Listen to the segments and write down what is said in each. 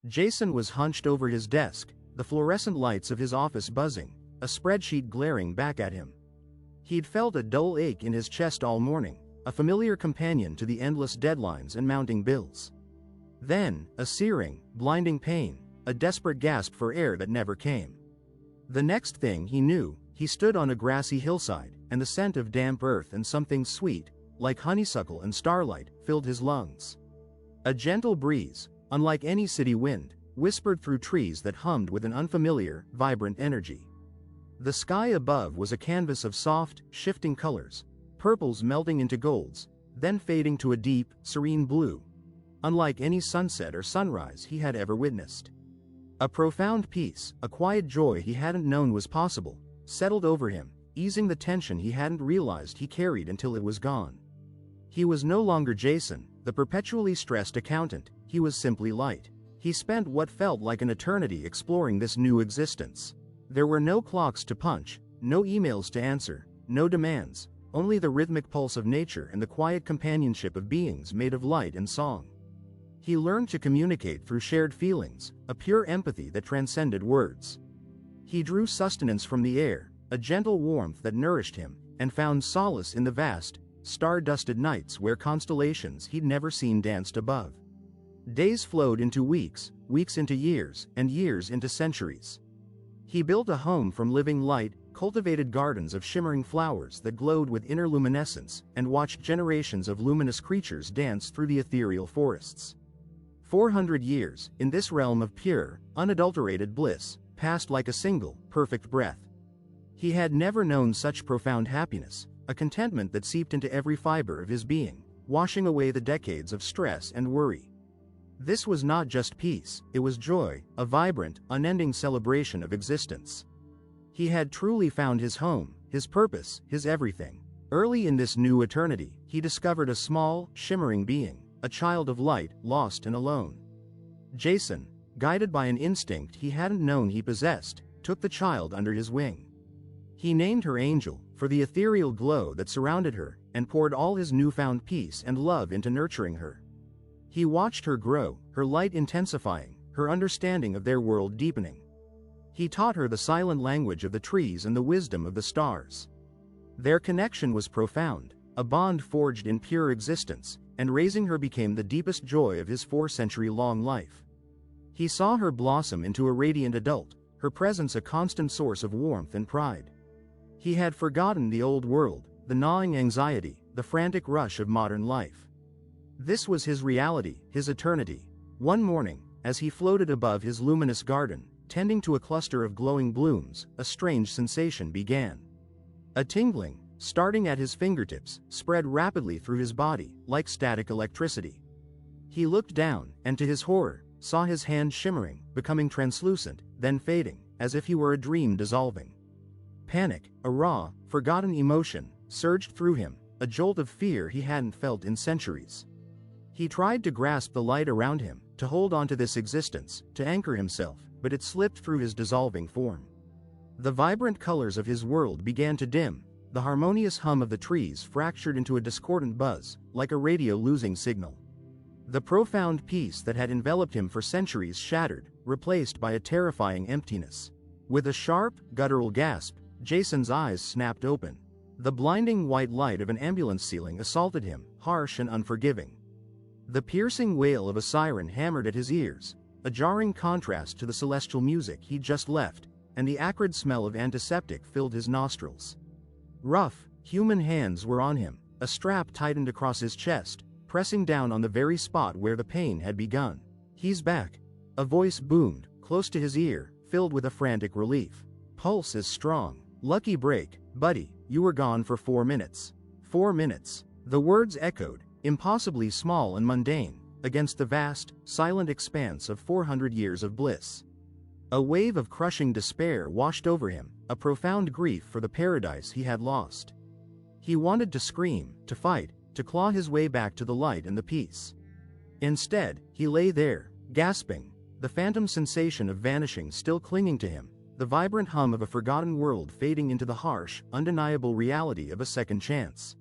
Jason was hunched over his desk, the fluorescent lights of his office buzzing, a spreadsheet glaring back at him. He'd felt a dull ache in his chest all morning, a familiar companion to the endless deadlines and mounting bills. Then, a searing, blinding pain, a desperate gasp for air that never came. The next thing he knew, he stood on a grassy hillside, and the scent of damp earth and something sweet, like honeysuckle and starlight, filled his lungs. A gentle breeze, unlike any city wind, whispered through trees that hummed with an unfamiliar, vibrant energy. The sky above was a canvas of soft, shifting colors, purples melting into golds, then fading to a deep, serene blue, unlike any sunset or sunrise he had ever witnessed. A profound peace, a quiet joy he hadn't known was possible, settled over him, easing the tension he hadn't realized he carried until it was gone. He was no longer Jason, the perpetually stressed accountant, he was simply light. He spent what felt like an eternity exploring this new existence. There were no clocks to punch, no emails to answer, no demands, only the rhythmic pulse of nature and the quiet companionship of beings made of light and song. He learned to communicate through shared feelings, a pure empathy that transcended words. He drew sustenance from the air, a gentle warmth that nourished him, and found solace in the vast, star-dusted nights where constellations he'd never seen danced above. Days flowed into weeks, weeks into years, and years into centuries. He built a home from living light, cultivated gardens of shimmering flowers that glowed with inner luminescence, and watched generations of luminous creatures dance through the ethereal forests. 400 years, in this realm of pure, unadulterated bliss, passed like a single, perfect breath. He had never known such profound happiness, a contentment that seeped into every fiber of his being, washing away the decades of stress and worry. This was not just peace, it was joy, a vibrant, unending celebration of existence. He had truly found his home, his purpose, his everything. Early in this new eternity, he discovered a small, shimmering being, a child of light, lost and alone. Jason, guided by an instinct he hadn't known he possessed, took the child under his wing. He named her Angel, for the ethereal glow that surrounded her, and poured all his newfound peace and love into nurturing her. He watched her grow, her light intensifying, her understanding of their world deepening. He taught her the silent language of the trees and the wisdom of the stars. Their connection was profound, a bond forged in pure existence, and raising her became the deepest joy of his 4-century-long life. He saw her blossom into a radiant adult, her presence a constant source of warmth and pride. He had forgotten the old world, the gnawing anxiety, the frantic rush of modern life. This was his reality, his eternity. One morning, as he floated above his luminous garden, tending to a cluster of glowing blooms, a strange sensation began. A tingling, starting at his fingertips, spread rapidly through his body, like static electricity. He looked down, and to his horror, saw his hand shimmering, becoming translucent, then fading, as if he were a dream dissolving. Panic, a raw, forgotten emotion, surged through him, a jolt of fear he hadn't felt in centuries. He tried to grasp the light around him, to hold on to this existence, to anchor himself, but it slipped through his dissolving form. The vibrant colors of his world began to dim, the harmonious hum of the trees fractured into a discordant buzz, like a radio losing signal. The profound peace that had enveloped him for centuries shattered, replaced by a terrifying emptiness. With a sharp, guttural gasp, Jason's eyes snapped open. The blinding white light of an ambulance ceiling assaulted him, harsh and unforgiving. The piercing wail of a siren hammered at his ears, a jarring contrast to the celestial music he'd just left, and the acrid smell of antiseptic filled his nostrils. Rough, human hands were on him, a strap tightened across his chest, pressing down on the very spot where the pain had begun. "He's back," a voice boomed, close to his ear, filled with a frantic relief. "Pulse is strong. Lucky break, buddy, you were gone for 4 minutes. 4 minutes." The words echoed, impossibly small and mundane, against the vast, silent expanse of 400 years of bliss. A wave of crushing despair washed over him, a profound grief for the paradise he had lost. He wanted to scream, to fight, to claw his way back to the light and the peace. Instead, he lay there, gasping, the phantom sensation of vanishing still clinging to him, the vibrant hum of a forgotten world fading into the harsh, undeniable reality of a second chance.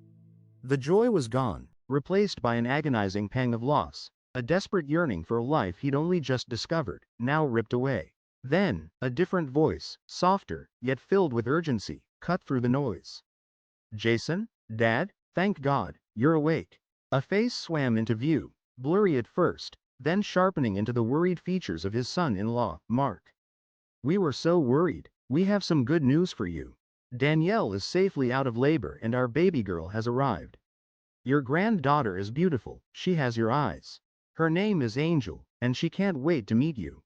The joy was gone, replaced by an agonizing pang of loss. a desperate yearning for a life he'd only just discovered, now ripped away. Then, a different voice, softer, yet filled with urgency, cut through the noise. Jason? Dad? Thank God, you're awake. A face swam into view, blurry at first, then sharpening into the worried features of his son-in-law, Mark. We were so worried. We have some good news for you. Danielle is safely out of labor and our baby girl has arrived. Your granddaughter is beautiful, she has your eyes. Her name is Angel, and she can't wait to meet you.